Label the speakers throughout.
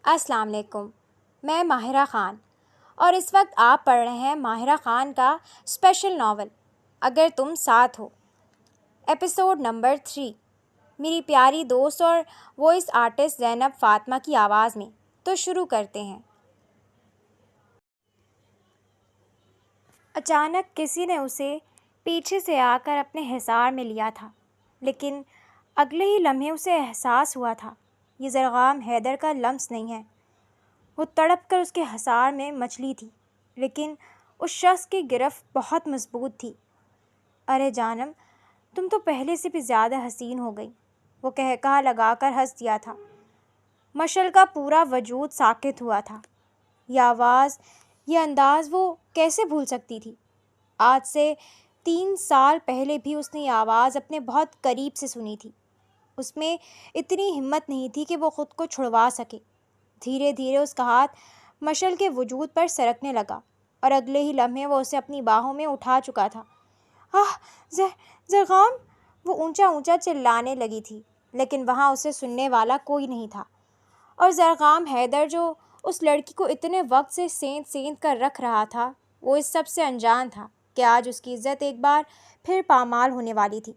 Speaker 1: السلام علیکم، میں ماہرہ خان اور اس وقت آپ پڑھ رہے ہیں ماہرہ خان کا اسپیشل ناول اگر تم ساتھ ہو، ایپیسوڈ نمبر 3، میری پیاری دوست اور وائس آرٹسٹ زینب فاطمہ کی آواز میں۔ تو شروع کرتے ہیں۔ اچانک کسی نے اسے پیچھے سے آ کر اپنے حصار میں لیا تھا، لیکن اگلے ہی لمحے اسے احساس ہوا تھا یہ زرغام حیدر کا لمس نہیں ہے۔ وہ تڑپ کر اس کے حصار میں مچلی تھی، لیکن اس شخص کی گرفت بہت مضبوط تھی۔ ارے جانم، تم تو پہلے سے بھی زیادہ حسین ہو گئی، وہ قہقہہ لگا کر ہنس دیا تھا۔ مشعل کا پورا وجود ساکت ہوا تھا۔ یہ آواز، یہ انداز وہ کیسے بھول سکتی تھی؟ آج سے 3 سال پہلے بھی اس نے یہ آواز اپنے بہت قریب سے سنی تھی۔ اس میں اتنی ہمت نہیں تھی کہ وہ خود کو چھڑوا سکے۔ دھیرے دھیرے اس کا ہاتھ مشعل کے وجود پر سرکنے لگا اور اگلے ہی لمحے وہ اسے اپنی باہوں میں اٹھا چکا تھا۔ آہ زرغام، وہ اونچا اونچا چلانے لگی تھی، لیکن وہاں اسے سننے والا کوئی نہیں تھا۔ اور زرغام حیدر جو اس لڑکی کو اتنے وقت سے سینت سینت کر رکھ رہا تھا، وہ اس سب سے انجان تھا کہ آج اس کی عزت ایک بار پھر پامال ہونے والی تھی۔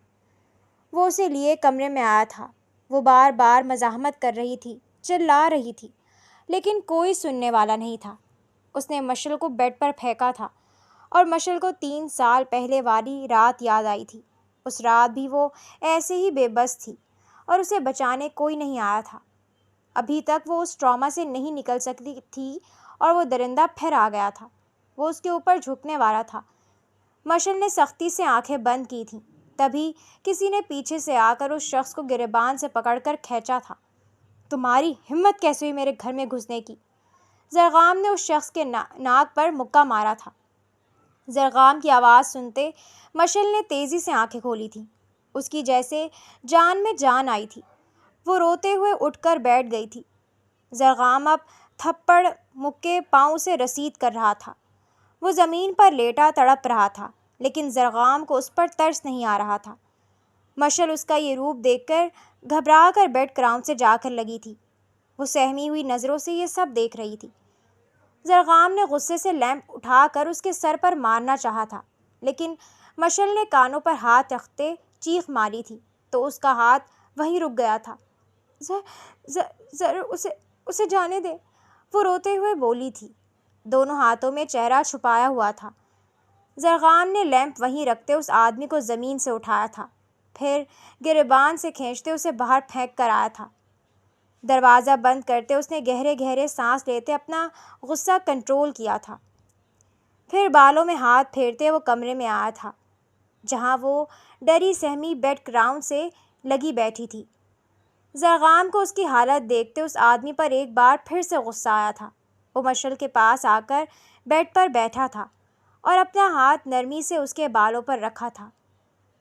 Speaker 1: وہ اسے لیے کمرے میں آیا تھا۔ وہ بار بار مزاحمت کر رہی تھی، چلا رہی تھی، لیکن کوئی سننے والا نہیں تھا۔ اس نے مشعل کو بیڈ پر پھینکا تھا اور مشعل کو 3 سال پہلے والی رات یاد آئی تھی۔ اس رات بھی وہ ایسے ہی بے بس تھی اور اسے بچانے کوئی نہیں آیا تھا۔ ابھی تک وہ اس ٹراما سے نہیں نکل سکتی تھی اور وہ درندہ پھر آ گیا تھا۔ وہ اس کے اوپر جھکنے والا تھا۔ مشعل نے سختی سے آنکھیں بند کی تھیں، تبھی کسی نے پیچھے سے آ کر اس شخص کو گریبان سے پکڑ کر کھینچا تھا۔ تمہاری ہمت کیسے ہوئی میرے گھر میں گھسنے کی؟ زرغام نے اس شخص کے ناک پر مکہ مارا تھا۔ زرغام کی آواز سنتے مشعل نے تیزی سے آنکھیں کھولی تھیں۔ اس کی جیسے جان میں جان آئی تھی۔ وہ روتے ہوئے اٹھ کر بیٹھ گئی تھی۔ زرغام اب تھپڑ مکے پاؤں سے رسید کر رہا تھا۔ وہ زمین پر لیٹا تڑپ رہا تھا، لیکن زرغام کو اس پر ترس نہیں آ رہا تھا۔ مشعل اس کا یہ روپ دیکھ کر گھبرا کر بیڈ گراؤنڈ سے جا کر لگی تھی۔ وہ سہمی ہوئی نظروں سے یہ سب دیکھ رہی تھی۔ زرغام نے غصے سے لیمپ اٹھا کر اس کے سر پر مارنا چاہا تھا، لیکن مشعل نے کانوں پر ہاتھ رکھتے چیخ ماری تھی تو اس کا ہاتھ وہیں رک گیا تھا۔ اسے جانے دے، وہ روتے ہوئے بولی تھی۔ دونوں ہاتھوں میں چہرہ چھپایا ہوا تھا۔ زرغام نے لیمپ وہیں رکھتے اس آدمی کو زمین سے اٹھایا تھا، پھر گریبان سے کھینچتے اسے باہر پھینک کر آیا تھا۔ دروازہ بند کرتے اس نے گہرے گہرے سانس لیتے اپنا غصہ کنٹرول کیا تھا۔ پھر بالوں میں ہاتھ پھیرتے وہ کمرے میں آیا تھا، جہاں وہ ڈری سہمی بیڈ گراؤنڈ سے لگی بیٹھی تھی۔ زرغام کو اس کی حالت دیکھتے اس آدمی پر ایک بار پھر سے غصہ آیا تھا۔ وہ مشعل کے پاس آ کر بیڈ پر بیٹھا تھا اور اپنا ہاتھ نرمی سے اس کے بالوں پر رکھا تھا،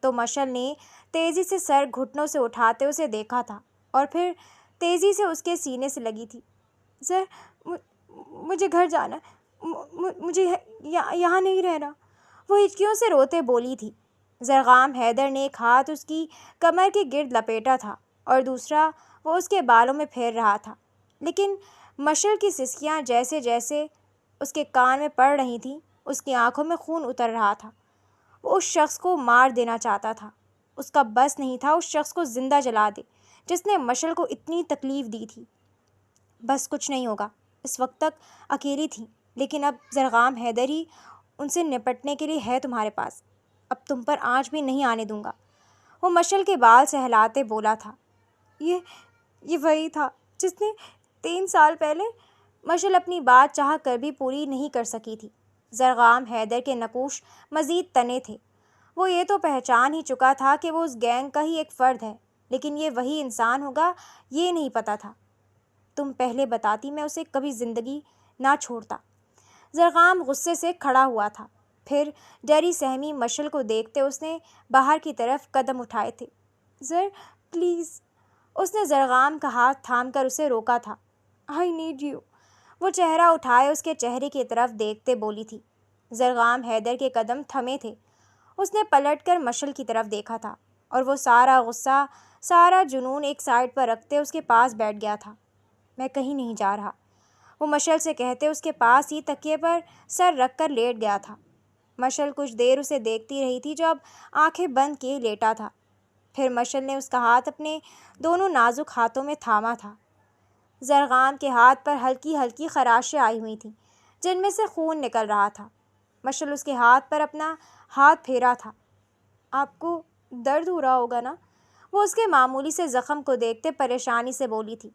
Speaker 1: تو مشعل نے تیزی سے سر گھٹنوں سے اٹھاتے اسے دیکھا تھا اور پھر تیزی سے اس کے سینے سے لگی تھی۔ مجھے گھر جانا، مجھے یہاں نہیں رہنا، وہ ہچکیوں سے روتے بولی تھی۔ زرغام حیدر نے ایک ہاتھ اس کی کمر کے گرد لپیٹا تھا اور دوسرا وہ اس کے بالوں میں پھیر رہا تھا، لیکن مشعل کی سسکیاں جیسے جیسے اس کے کان میں پڑ رہی تھیں، اس کی آنکھوں میں خون اتر رہا تھا۔ وہ اس شخص کو مار دینا چاہتا تھا۔ اس کا بس نہیں تھا اس شخص کو زندہ جلا دے جس نے مشعل کو اتنی تکلیف دی تھی۔ بس کچھ نہیں ہوگا، اس وقت تک اکیلی تھی، لیکن اب زرغام حیدر ہی ان سے نپٹنے کے لیے ہے تمہارے پاس۔ اب تم پر آنچ بھی نہیں آنے دوں گا، وہ مشعل کے بال سہلاتے بولا تھا۔ یہ وہی تھا جس نے 3 سال پہلے مشعل اپنی بات چاہ کر بھی پوری نہیں کر سکی تھی۔ زرغام حیدر کے نقوش مزید تنے تھے۔ وہ یہ تو پہچان ہی چکا تھا کہ وہ اس گینگ کا ہی ایک فرد ہے، لیکن یہ وہی انسان ہوگا یہ نہیں پتہ تھا۔ تم پہلے بتاتی میں اسے کبھی زندگی نہ چھوڑتا۔ زرغام غصے سے کھڑا ہوا تھا، پھر ڈری سہمی مشعل کو دیکھتے اس نے باہر کی طرف قدم اٹھائے تھے۔ پلیز، اس نے زرغام کا ہاتھ تھام کر اسے روکا تھا۔ آئی نیڈ یو، وہ چہرہ اٹھائے اس کے چہرے کی طرف دیکھتے بولی تھی۔ زرغام حیدر کے قدم تھمے تھے۔ اس نے پلٹ کر مشعل کی طرف دیکھا تھا اور وہ سارا غصہ، سارا جنون ایک سائڈ پر رکھتے اس کے پاس بیٹھ گیا تھا۔ میں کہیں نہیں جا رہا، وہ مشل سے کہتے اس کے پاس ہی تکیے پر سر رکھ کر لیٹ گیا تھا۔ مشل کچھ دیر اسے دیکھتی رہی تھی جو اب آنکھیں بند کیے لیٹا تھا۔ پھر مشل نے اس کا ہاتھ اپنے دونوں نازک ہاتھوں میں تھاما تھا۔ زرغام کے ہاتھ پر ہلکی ہلکی خراشیں آئی ہوئی تھیں جن میں سے خون نکل رہا تھا۔ مشل اس کے ہاتھ پر اپنا ہاتھ پھیرا تھا۔ آپ کو درد ہو رہا ہوگا نا؟ وہ اس کے معمولی سے زخم کو دیکھتے پریشانی سے بولی تھی۔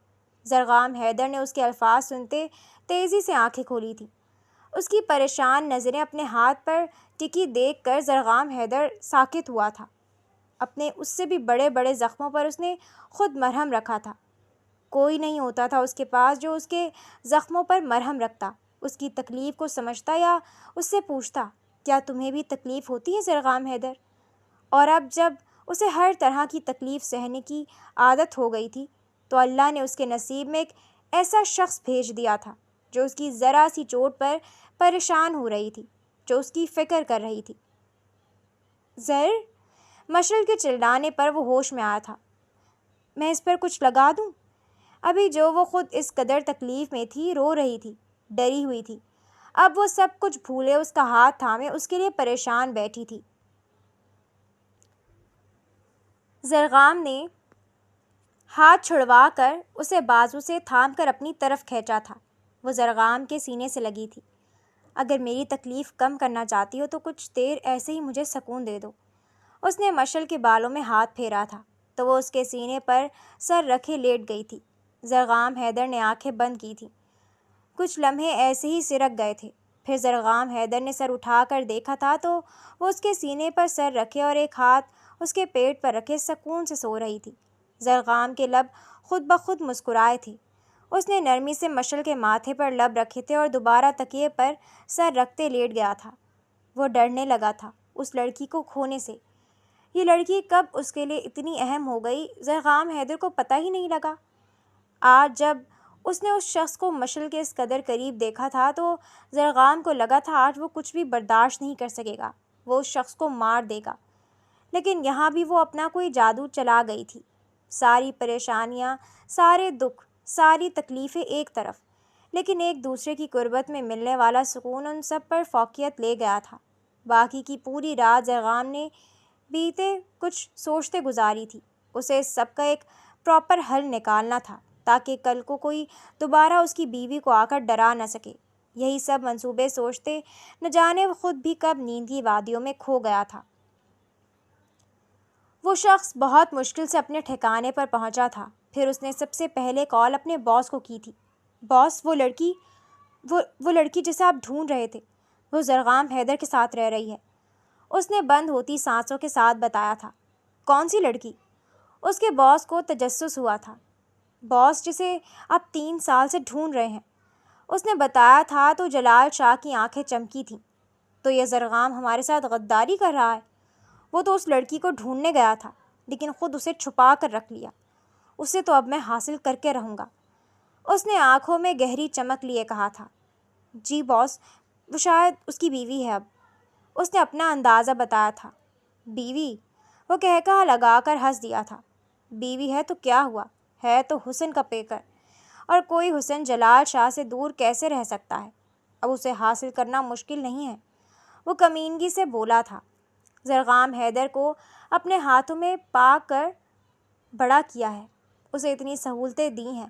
Speaker 1: زرغام حیدر نے اس کے الفاظ سنتے تیزی سے آنکھیں کھولی تھیں۔ اس کی پریشان نظریں اپنے ہاتھ پر ٹکی دیکھ کر زرغام حیدر ساکت ہوا تھا۔ اپنے اس سے بھی بڑے بڑے زخموں پر اس نے خود مرہم رکھا تھا۔ کوئی نہیں ہوتا تھا اس کے پاس جو اس کے زخموں پر مرہم رکھتا، اس کی تکلیف کو سمجھتا یا اس سے پوچھتا، کیا تمہیں بھی تکلیف ہوتی ہے زرغام حیدر؟ اور اب جب اسے ہر طرح کی تکلیف سہنے کی عادت ہو گئی تھی تو اللہ نے اس کے نصیب میں ایک ایسا شخص بھیج دیا تھا جو اس کی ذرا سی چوٹ پر پریشان ہو رہی تھی، جو اس کی فکر کر رہی تھی۔ زر مشل کے چلانے پر وہ ہوش میں آیا تھا۔ میں اس پر کچھ لگا دوں؟ ابھی جو وہ خود اس قدر تکلیف میں تھی، رو رہی تھی، ڈری ہوئی تھی، اب وہ سب کچھ بھولے اس کا ہاتھ تھامے اس کے لیے پریشان بیٹھی تھی۔ زرغام نے ہاتھ چھڑوا کر اسے بازو سے تھام کر اپنی طرف کھینچا تھا۔ وہ زرغام کے سینے سے لگی تھی۔ اگر میری تکلیف کم کرنا چاہتی ہو تو کچھ دیر ایسے ہی مجھے سکون دے دو۔ اس نے مشل کے بالوں میں ہاتھ پھیرا تھا تو وہ اس کے سینے پر سر رکھے لیٹ گئی تھی۔ زرغام حیدر نے آنکھیں بند کی تھیں۔ کچھ لمحے ایسے ہی سرک گئے تھے۔ پھر زرغام حیدر نے سر اٹھا کر دیکھا تھا تو وہ اس کے سینے پر سر رکھے اور ایک ہاتھ اس کے پیٹ پر رکھے سکون سے سو رہی تھی۔ زرغام کے لب خود بخود مسکرائے تھے۔ اس نے نرمی سے مشل کے ماتھے پر لب رکھے تھے اور دوبارہ تکیے پر سر رکھتے لیٹ گیا تھا۔ وہ ڈرنے لگا تھا اس لڑکی کو کھونے سے۔ یہ لڑکی کب اس کے لیے اتنی اہم ہو گئی، زرغام حیدر کو پتہ ہی نہیں لگا۔ آج جب اس نے اس شخص کو مشل کے اس قدر قریب دیکھا تھا تو زرغام کو لگا تھا آج وہ کچھ بھی برداشت نہیں کر سکے گا، وہ اس شخص کو مار دے گا۔ لیکن یہاں بھی وہ اپنا کوئی جادو چلا گئی تھی۔ ساری پریشانیاں، سارے دکھ، ساری تکلیفیں ایک طرف، لیکن ایک دوسرے کی قربت میں ملنے والا سکون ان سب پر فوقیت لے گیا تھا۔ باقی کی پوری رات زرغام نے بیتے کچھ سوچتے گزاری تھی۔ اسے اس سب کا ایک پراپر حل نکالنا تھا تاکہ کل کو کوئی دوبارہ اس کی بیوی کو آ کر ڈرا نہ سکے۔ یہی سب منصوبے سوچتے نہ جانے وہ خود بھی کب نیند کی وادیوں میں کھو گیا تھا۔ وہ شخص بہت مشکل سے اپنے ٹھکانے پر پہنچا تھا۔ پھر اس نے سب سے پہلے کال اپنے باس کو کی تھی۔ باس، وہ لڑکی جسے آپ ڈھونڈ رہے تھے، وہ زرغام حیدر کے ساتھ رہ رہی ہے، اس نے بند ہوتی سانسوں کے ساتھ بتایا تھا۔ کون سی لڑکی؟ اس کے باس کو تجسس ہوا تھا۔ باس جسے آپ 3 سال سے ڈھونڈ رہے ہیں، اس نے بتایا تھا تو جلال شاہ کی آنکھیں چمکی تھیں۔ تو یہ زرغام ہمارے ساتھ غداری کر رہا ہے۔ وہ تو اس لڑکی کو ڈھونڈنے گیا تھا لیکن خود اسے چھپا کر رکھ لیا۔ اسے تو اب میں حاصل کر کے رہوں گا۔ اس نے آنکھوں میں گہری چمک لیے کہا تھا۔ جی باس، وہ شاید اس کی بیوی ہے اب، اس نے اپنا اندازہ بتایا تھا۔ بیوی؟ وہ کہا لگا کر ہنس دیا تھا۔ بیوی ہے تو کیا ہوا، ہے تو حسن کا پیکر، اور کوئی حسن جلال شاہ سے دور کیسے رہ سکتا ہے؟ اب اسے حاصل کرنا مشکل نہیں ہے، وہ کمینگی سے بولا تھا۔ زرغام حیدر کو اپنے ہاتھوں میں پا کر بڑا کیا ہے، اسے اتنی سہولتیں دی ہیں،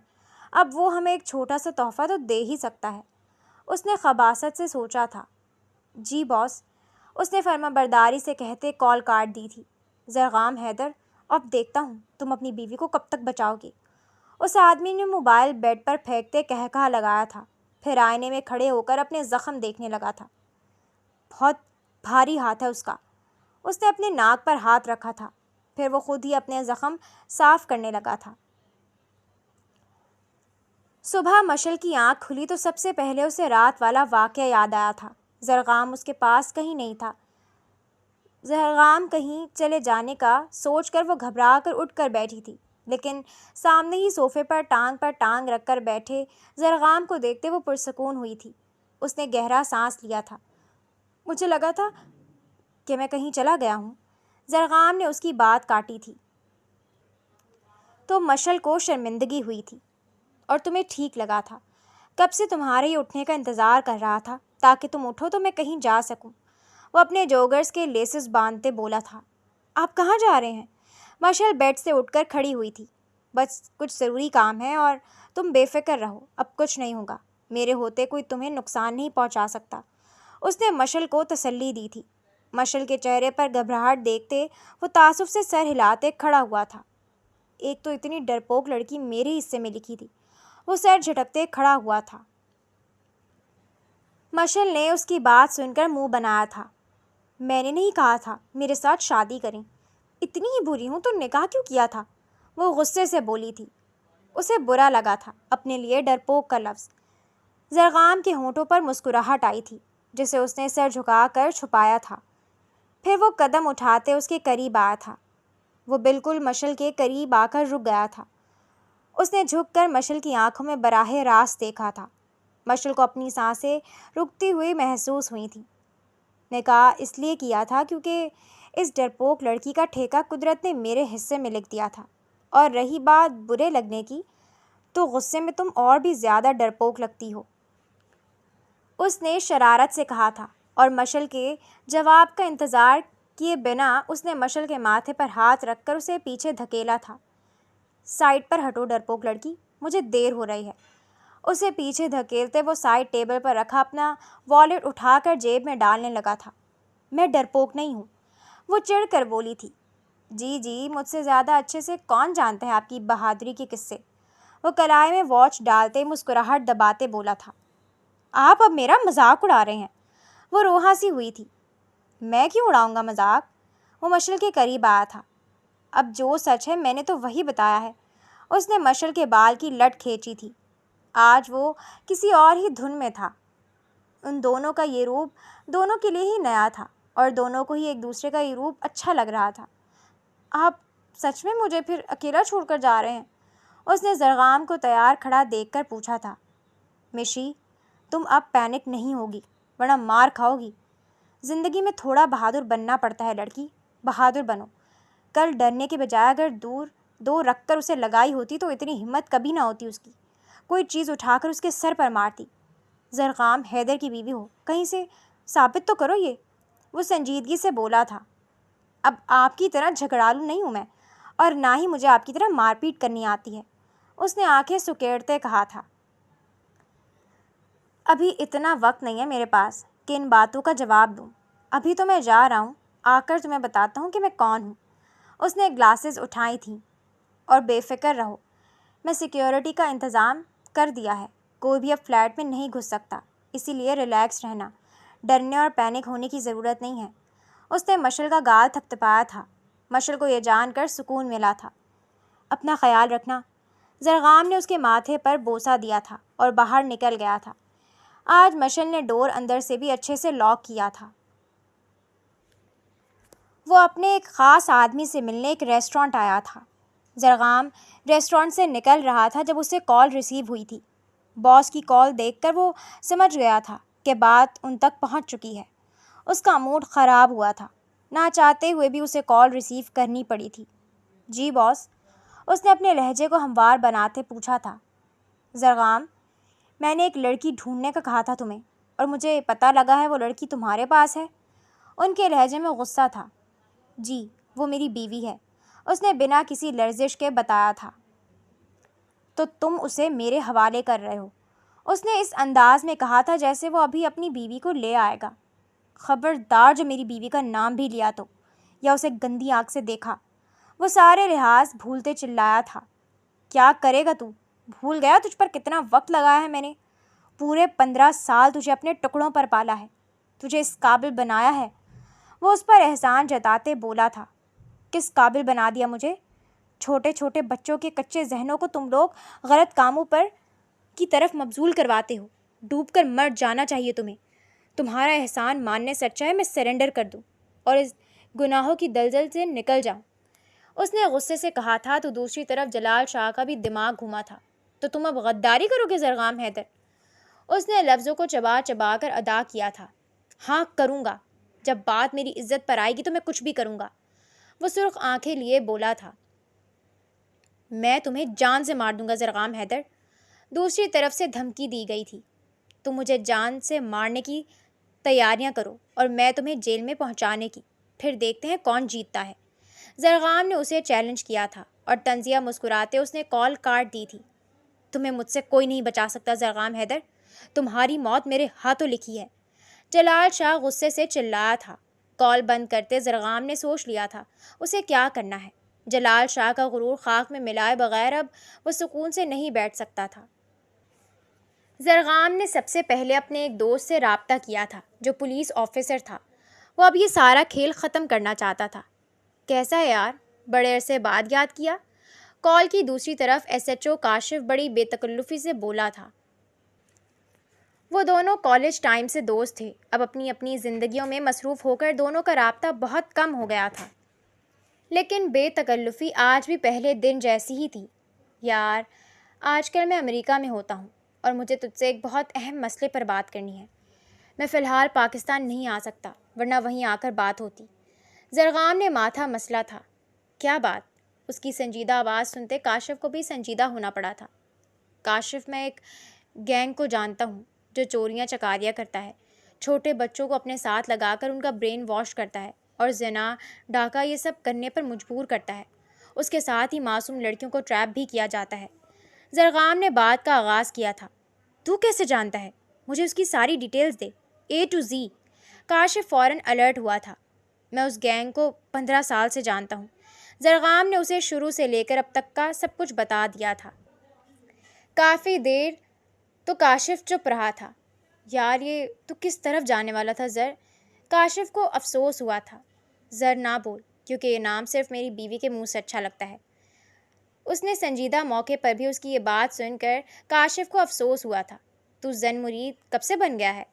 Speaker 1: اب وہ ہمیں ایک چھوٹا سا تحفہ تو دے ہی سکتا ہے، اس نے خباثت سے سوچا تھا۔ جی باس، اس نے فرما برداری سے کہتے کال کاٹ دی تھی۔ زرغام حیدر، اب دیکھتا ہوں تم اپنی بیوی کو کب تک بچاؤ گے۔ اس آدمی نے موبائل بیڈ پر پھینکتے کہا لگایا تھا، پھر آئینے میں کھڑے ہو کر اپنے زخم دیکھنے لگا تھا۔ بہت بھاری ہاتھ ہے اس کا۔ اس نے اپنے ناک پر ہاتھ رکھا تھا، پھر وہ خود ہی اپنے زخم صاف کرنے لگا تھا۔ صبح مشل کی آنکھ کھلی تو سب سے پہلے اسے رات والا واقعہ یاد آیا تھا۔ زرغام اس کے پاس کہیں نہیں تھا۔ زرغام کہیں چلے جانے کا سوچ کر وہ گھبرا کر اٹھ کر بیٹھی تھی، لیکن سامنے ہی صوفے پر ٹانگ رکھ کر بیٹھے زرغام کو دیکھتے وہ پرسکون ہوئی تھی۔ اس نے گہرا سانس لیا تھا۔ مجھے لگا تھا کہ میں کہیں چلا گیا ہوں۔ زرغام نے اس کی بات کاٹی تھی۔ تو مشل کو شرمندگی ہوئی تھی۔ اور تمہیں ٹھیک لگا تھا۔ کب سے تمہارے ہی اٹھنے کا انتظار کر رہا تھا تاکہ تم اٹھو تو میں کہیں جا سکوں۔ وہ اپنے جوگرز کے لیسز باندھتے بولا تھا۔ آپ کہاں جا رہے ہیں؟ مشل بیڈ سے اٹھ کر کھڑی ہوئی تھی۔ بس کچھ ضروری کام ہے اور تم بے فکر رہو، اب کچھ نہیں ہوگا، میرے ہوتے کوئی تمہیں نقصان نہیں پہنچا سکتا۔ اس نے مشل کو تسلی دی تھی۔ مشل کے چہرے پر گھبراہٹ دیکھتے وہ تعصب سے سر ہلاتے کھڑا ہوا تھا۔ ایک تو اتنی ڈرپوک لڑکی میرے حصے میں لکھی تھی۔ وہ سر جھٹکتے کھڑا ہوا تھا۔ مشل نے اس کی بات سن کر منہ بنایا تھا۔ میں نے نہیں کہا تھا میرے ساتھ شادی کریں۔ اتنی ہی بری ہوں تو نکاح کیوں کیا تھا؟ وہ غصے سے بولی تھی۔ اسے برا لگا تھا اپنے لیے ڈرپوک کا لفظ۔ زرغام کے ہونٹوں پر مسکراہٹ آئی تھی جسے اس نے سر جھکا کر چھپایا تھا۔ پھر وہ قدم اٹھاتے اس کے قریب آیا تھا۔ وہ بالکل مشل کے قریب آ کر رک گیا تھا۔ اس نے جھک کر مشل کی آنکھوں میں براہ راست دیکھا تھا۔ مشل کو اپنی سانسیں رکتی ہوئی محسوس ہوئی تھیں۔ نکاح اس لیے کیا تھا کیونکہ اس ڈرپوک لڑکی کا ٹھیکہ قدرت نے میرے حصے میں لکھ دیا تھا، اور رہی بات برے لگنے کی تو غصے میں تم اور بھی زیادہ ڈرپوک لگتی ہو، اس نے شرارت سے کہا تھا، اور مشل کے جواب کا انتظار کیے بنا اس نے مشل کے ماتھے پر ہاتھ رکھ کر اسے پیچھے دھکیلا تھا۔ سائڈ پر ہٹو ڈرپوک لڑکی، مجھے دیر ہو رہی ہے۔ اسے پیچھے دھکیلتے وہ سائڈ ٹیبل پر رکھا اپنا والیٹ اٹھا کر جیب میں ڈالنے لگا تھا۔ میں ڈرپوک نہیں ہوں، وہ چڑھ کر بولی تھی۔ جی مجھ سے زیادہ اچھے سے کون جانتا ہے آپ کی بہادری کے قصے؟ وہ کلائی میں واچ ڈالتے مسکراہٹ دباتے بولا تھا۔ آپ اب میرا مذاق اڑا رہے ہیں۔ وہ روحاں سی ہوئی تھی۔ میں کیوں اڑاؤں گا مذاق؟ وہ مشل کے قریب آیا تھا۔ اب جو سچ ہے میں نے تو وہی بتایا ہے۔ اس نے مشل کے بال کی لٹ کھینچی تھی۔ آج وہ کسی اور ہی دھن میں تھا۔ ان دونوں کا یہ روپ دونوں کے لیے ہی نیا تھا، اور دونوں کو ہی ایک دوسرے کا یہ روپ اچھا لگ رہا تھا۔ آپ سچ میں مجھے پھر اکیلا چھوڑ کر جا رہے ہیں؟ اس نے زرغام کو تیار کھڑا دیکھ کر پوچھا تھا۔ مشی، تم اب پینک نہیں ہوگی ورنہ مار کھاؤ گی۔ زندگی میں تھوڑا بہادر بننا پڑتا ہے لڑکی، بہادر بنو۔ کل ڈرنے کے بجائے اگر دو رکھ کر اسے لگائی ہوتی تو اتنی ہمت کبھی نہ ہوتی اس کی، کوئی چیز اٹھا کر اس کے سر پر مارتی۔ زرغام حیدر کی بیوی ہو، کہیں سے ثابت تو کرو یہ، وہ سنجیدگی سے بولا تھا۔ اب آپ کی طرح جھگڑالو نہیں ہوں میں، اور نہ ہی مجھے آپ کی طرح مار پیٹ کرنی آتی ہے، اس نے آنکھیں سکیڑتے کہا تھا۔ ابھی اتنا وقت نہیں ہے میرے پاس کہ ان باتوں کا جواب دوں، ابھی تو میں جا رہا ہوں، آ کر تمہیں بتاتا ہوں کہ میں کون ہوں۔ اس نے گلاسز اٹھائی تھیں۔ اور بے فکر رہو، میں سیکیورٹی کا انتظام کر دیا ہے، کوئی بھی اب فلیٹ میں نہیں گھس سکتا، اسی لیے ریلیکس رہنا، ڈرنے اور پینک ہونے کی ضرورت نہیں ہے۔ اس نے مشل کا گال تھپتھپایا تھا۔ مشل کو یہ جان کر سکون ملا تھا۔ اپنا خیال رکھنا۔ زرغام نے اس کے ماتھے پر بوسہ دیا تھا اور باہر نکل گیا تھا۔ آج مشل نے ڈور اندر سے بھی اچھے سے لاک کیا تھا۔ وہ اپنے ایک خاص آدمی سے ملنے ایک ریسٹورانٹ آیا تھا۔ زرغام ریسٹورانٹ سے نکل رہا تھا جب اسے کال ریسیو ہوئی تھی۔ باس کی کال دیکھ کر وہ سمجھ گیا تھا کہ بات ان تک پہنچ چکی ہے۔ اس کا موڈ خراب ہوا تھا، نہ چاہتے ہوئے بھی اسے کال ریسیو کرنی پڑی تھی۔ جی باس، اس نے اپنے لہجے کو ہموار بناتے پوچھا تھا۔ زرغام، میں نے ایک لڑکی ڈھونڈنے کا کہا تھا تمہیں، اور مجھے پتہ لگا ہے وہ لڑکی تمہارے پاس ہے۔ ان کے لہجے میں غصہ تھا۔ جی، وہ میری بیوی ہے، اس نے بنا کسی لرزش کے بتایا تھا۔ تو تم اسے میرے حوالے کر رہے ہو، اس نے اس انداز میں کہا تھا جیسے وہ ابھی اپنی بیوی کو لے آئے گا۔ خبردار جو میری بیوی کا نام بھی لیا تو، یا اسے گندی آنکھ سے دیکھا۔ وہ سارے لحاظ بھولتے چلایا تھا۔ کیا کرے گا تو؟ بھول گیا تجھ پر کتنا وقت لگایا ہے میں نے؟ پورے 15 سال تجھے اپنے ٹکڑوں پر پالا ہے، تجھے اس قابل بنایا ہے۔ وہ اس پر احسان جتاتے بولا تھا۔ کس قابل بنا دیا مجھے؟ چھوٹے چھوٹے بچوں کے کچے ذہنوں کو تم لوگ غلط کاموں پر کی طرف مبذول کرواتے ہو۔ ڈوب کر مر جانا چاہیے تمہیں۔ تمہارا احسان ماننے سے اچھا ہے میں سرنڈر کر دوں اور اس گناہوں کی دلدل سے نکل جاؤں۔ اس نے غصے سے کہا تھا تو دوسری طرف جلال شاہ کا بھی دماغ گھوما تھا۔ تو تم اب غداری کرو گے زرغام حیدر؟ اس نے لفظوں کو چبا چبا کر ادا کیا تھا۔ ہاں کروں گا، جب بات میری عزت پر آئے گی تو میں کچھ بھی کروں گا، وہ سرخ آنکھیں لیے بولا تھا۔ میں تمہیں جان سے مار دوں گا زرغام حیدر، دوسری طرف سے دھمکی دی گئی تھی، تم مجھے جان سے مارنے کی تیاریاں کرو اور میں تمہیں جیل میں پہنچانے کی، پھر دیکھتے ہیں کون جیتتا ہے۔ زرغام نے اسے چیلنج کیا تھا اور طنزیہ مسکراتے اس نے کال کاٹ دی تھی۔ تمہیں مجھ سے کوئی نہیں بچا سکتا زرغام حیدر، تمہاری موت میرے ہاتھوں لکھی ہے، جلال شاہ غصے سے چلایا تھا۔ کال بند کرتے زرغام نے سوچ لیا تھا اسے کیا کرنا ہے۔ جلال شاہ کا غرور خاک میں ملائے بغیر اب وہ سکون سے نہیں بیٹھ سکتا تھا۔ زرغام نے سب سے پہلے اپنے ایک دوست سے رابطہ کیا تھا جو پولیس آفیسر تھا۔ وہ اب یہ سارا کھیل ختم کرنا چاہتا تھا۔ کیسا ہے یار، بڑے عرصے بعد یاد کیا؟ کال کی دوسری طرف ایس ایچ او کاشف بڑی بے تکلفی سے بولا تھا۔ وہ دونوں کالج ٹائم سے دوست تھے، اب اپنی اپنی زندگیوں میں مصروف ہو کر دونوں کا رابطہ بہت کم ہو گیا تھا، لیکن بے تکلفی آج بھی پہلے دن جیسی ہی تھی۔ یار، آج کل میں امریکہ میں ہوتا ہوں اور مجھے تجھ سے ایک بہت اہم مسئلے پر بات کرنی ہے۔ میں فی الحال پاکستان نہیں آ سکتا، ورنہ وہیں آ کر بات ہوتی۔ زرغام نے ماتھا مسلا تھا۔ کیا بات؟ اس کی سنجیدہ آواز سنتے کاشف کو بھی سنجیدہ ہونا پڑا تھا۔ کاشف، میں ایک گینگ کو جانتا ہوں جو چوریاں چکاریاں کرتا ہے، چھوٹے بچوں کو اپنے ساتھ لگا کر ان کا برین واش کرتا ہے اور زنا، ڈاکہ یہ سب کرنے پر مجبور کرتا ہے۔ اس کے ساتھ ہی معصوم لڑکیوں کو ٹریپ بھی کیا جاتا ہے۔ زرغام نے بات کا آغاز کیا تھا۔ تو کیسے جانتا ہے؟ مجھے اس کی ساری details they, A to Z۔ Kashif فوراً الرٹ ہوا تھا۔ میں اس گینگ کو 15 سال سے جانتا ہوں۔ زرغام نے اسے شروع سے لے کر اب تک کا سب کچھ بتا دیا تھا۔ کافی دیر تو کاشف چپ رہا تھا۔ یار، یہ تو کس طرف جانے والا تھا زر؟ کاشف کو افسوس ہوا تھا۔ زر، نہ بول، کیونکہ یہ نام صرف میری بیوی کے منہ سے اچھا لگتا ہے۔ اس نے سنجیدہ موقع پر بھی اس کی یہ بات سن کر کاشف کو افسوس ہوا تھا۔ تو زن مرید کب سے بن گیا ہے؟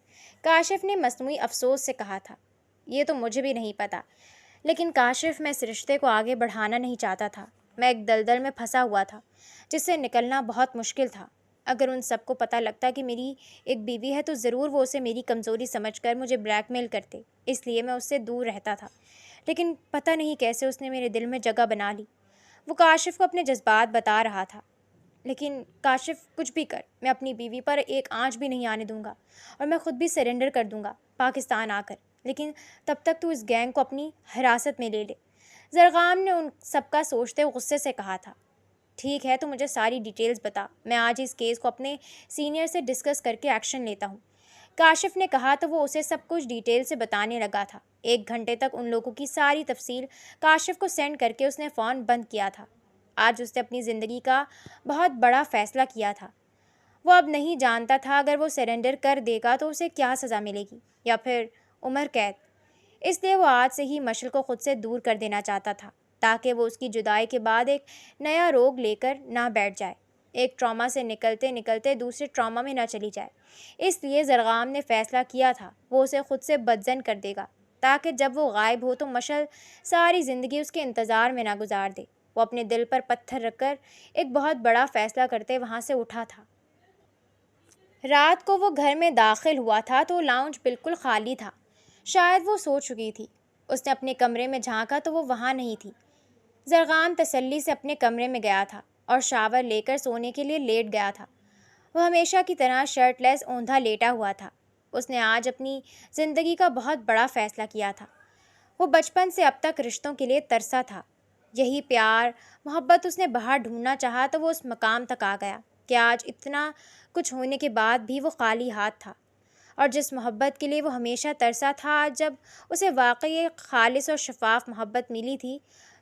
Speaker 1: کاشف نے مصنوعی افسوس سے کہا تھا۔ یہ تو مجھے بھی نہیں پتا، لیکن کاشف، میں اس رشتے کو آگے بڑھانا نہیں چاہتا تھا۔ میں ایک دلدل میں پھنسا ہوا تھا جس سے نکلنا بہت مشکل تھا۔ اگر ان سب کو پتہ لگتا کہ میری ایک بیوی ہے تو ضرور وہ اسے میری کمزوری سمجھ کر مجھے بلیک میل کرتے، اس لیے میں اس سے دور رہتا تھا، لیکن پتہ نہیں کیسے اس نے میرے دل میں جگہ بنا لی۔ وہ کاشف کو اپنے جذبات بتا رہا تھا۔ لیکن کاشف، کچھ بھی کر، میں اپنی بیوی پر ایک آنچ بھی نہیں آنے دوں گا، اور میں خود بھی سرنڈر کر دوں گا پاکستان آ کر، لیکن تب تک تو اس گینگ کو اپنی حراست میں لے لے۔ زرغام نے ان سب کا سوچتے غصے سے کہا تھا۔ ٹھیک ہے، تو مجھے ساری ڈیٹیلز بتا، میں آج اس کیس کو اپنے سینئر سے ڈسکس کر کے ایکشن لیتا ہوں۔ کاشف نے کہا تو وہ اسے سب کچھ ڈیٹیل سے بتانے لگا تھا۔ 1 گھنٹے تک ان لوگوں کی ساری تفصیل کاشف کو سینڈ کر کے اس نے فون بند کیا تھا۔ آج اس نے اپنی زندگی کا بہت بڑا فیصلہ کیا تھا۔ وہ اب نہیں جانتا تھا اگر وہ سرنڈر کر دے گا تو اسے کیا سزا ملے گی، یا پھر عمر قید۔ اس لیے وہ آج سے ہی مشل کو خود سے دور کر دینا چاہتا تھا، تاکہ وہ اس کی جدائی کے بعد ایک نیا روگ لے کر نہ بیٹھ جائے، ایک ٹراما سے نکلتے نکلتے دوسرے ٹراما میں نہ چلی جائے۔ اس لیے زرغام نے فیصلہ کیا تھا وہ اسے خود سے بدظن کر دے گا، تاکہ جب وہ غائب ہو تو مشل ساری زندگی اس کے انتظار میں نہ گزار دے۔ وہ اپنے دل پر پتھر رکھ کر ایک بہت بڑا فیصلہ کرتے وہاں سے اٹھا تھا۔ رات کو وہ گھر میں داخل ہوا تھا تو لاؤنج بالکل خالی تھا، شاید وہ سو چکی تھی۔ اس نے اپنے کمرے میں جھانکا تو وہ وہاں نہیں تھی۔ زرغام تسلی سے اپنے کمرے میں گیا تھا اور شاور لے کر سونے کے لیے لیٹ گیا تھا۔ وہ ہمیشہ کی طرح شرٹ لیس اوندھا لیٹا ہوا تھا۔ اس نے آج اپنی زندگی کا بہت بڑا فیصلہ کیا تھا۔ وہ بچپن سے اب تک رشتوں کے لیے ترسا تھا۔ یہی پیار، محبت اس نے باہر ڈھونڈنا چاہا تو وہ اس مقام تک آ گیا کہ آج اتنا کچھ ہونے کے بعد بھی وہ خالی ہاتھ تھا، اور جس محبت کے لیے وہ ہمیشہ ترسا تھا، آج جب اسے واقعی ایک خالص اور شفاف محبت ملی تھی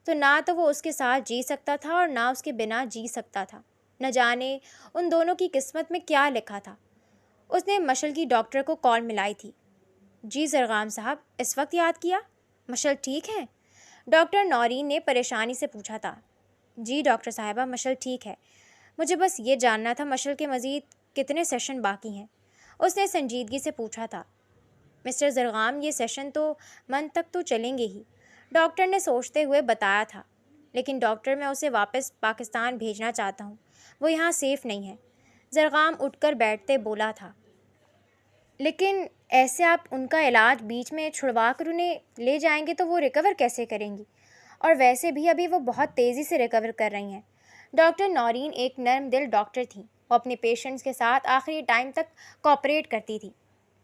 Speaker 1: تو نہ تو وہ اس کے ساتھ جی سکتا تھا اور نہ اس کے بنا جی سکتا تھا۔ نہ جانے ان دونوں کی قسمت میں کیا لکھا تھا۔ اس نے مشل کی ڈاکٹر کو کال ملائی تھی۔ جی زرغام صاحب، اس وقت یاد کیا؟ مشل ٹھیک ہے؟ ڈاکٹر نورین نے پریشانی سے پوچھا تھا۔ جی ڈاکٹر صاحبہ، مشل ٹھیک ہے، مجھے بس یہ جاننا تھا مشل کے مزید کتنے سیشن باقی ہیں؟ اس نے سنجیدگی سے پوچھا تھا۔ مسٹر زرغام، یہ سیشن تو منتھ تک تو چلیں گے ہی، ڈاکٹر نے سوچتے ہوئے بتایا تھا۔ لیکن ڈاکٹر، میں اسے واپس پاکستان بھیجنا چاہتا ہوں، وہ یہاں سیف نہیں ہے۔ زرغام اٹھ کر بیٹھتے بولا تھا۔ لیکن ایسے آپ ان کا علاج بیچ میں چھڑوا کر انہیں لے جائیں گے تو وہ ریکور کیسے کریں گی؟ اور ویسے بھی ابھی وہ بہت تیزی سے ریکور کر رہی ہیں۔ ڈاکٹر نورین ایک نرم دل ڈاکٹر تھیں، وہ اپنے پیشنٹس کے ساتھ آخری ٹائم تک کوآپریٹ کرتی تھی۔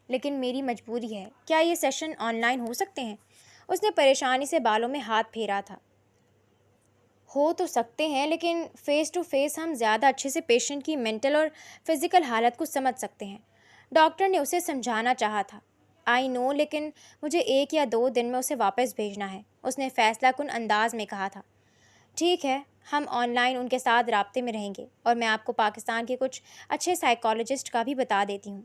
Speaker 1: لیکن میری مجبوری ہے، کیا یہ سیشن آن لائن ہو سکتے ہیں؟ اس نے پریشانی سے بالوں میں ہاتھ پھیرا تھا۔ ہو تو سکتے ہیں، لیکن فیس ٹو فیس ہم زیادہ اچھے سے پیشنٹ کی مینٹل اور فزیکل حالت کو سمجھ سکتے ہیں۔ ڈاکٹر نے اسے سمجھانا چاہا تھا۔ آئی نو، لیکن مجھے 1 یا 2 دن میں اسے واپس بھیجنا ہے، اس نے فیصلہ کن انداز میں کہا تھا۔ ٹھیک ہے، ہم آن لائن ان کے ساتھ رابطے میں رہیں گے، اور میں آپ کو پاکستان کے کچھ اچھے سائیکالوجسٹ کا بھی بتا دیتی ہوں۔